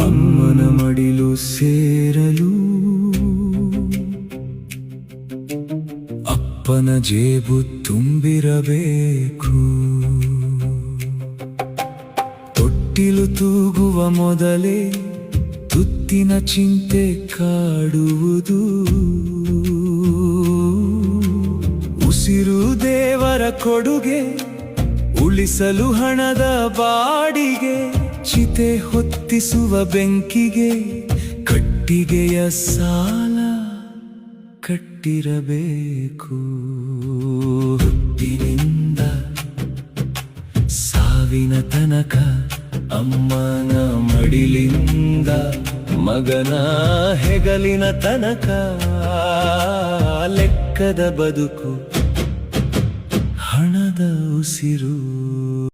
ಅಮ್ಮನ ಮಡಿಲು ಸೇರಲು ಅಪ್ಪನ ಜೇಬು ತುಂಬಿರಬೇಕು. ತೊಟ್ಟಿಲು ತೂಗುವ ಮೊದಲೇ ತುತ್ತಿನ ಚಿಂತೆ ಕಾಡುವುದು. ಉಸಿರು ದೇವರ ಕೊಡುಗೆ, ಉಳಿಸಲು ಹಣದ ಬಾಡಿಗೆ. ಚಿತೆ ಹೊತ್ತಿಸುವ ಬೆಂಕಿಗೆ ಕಟ್ಟಿಗೆಯ ಸಾಲ ಕಟ್ಟಿರಬೇಕು. ಹುಟ್ಟಿನಿಂದ ಸಾವಿನ ತನಕ ಅಮ್ಮನ ಮಡಿಲಿಂದ ಮಗನ ಹೆಗಲಿನ ತನಕ ಲೆಕ್ಕದ ಬದುಕು, ಹಣದ ಉಸಿರು.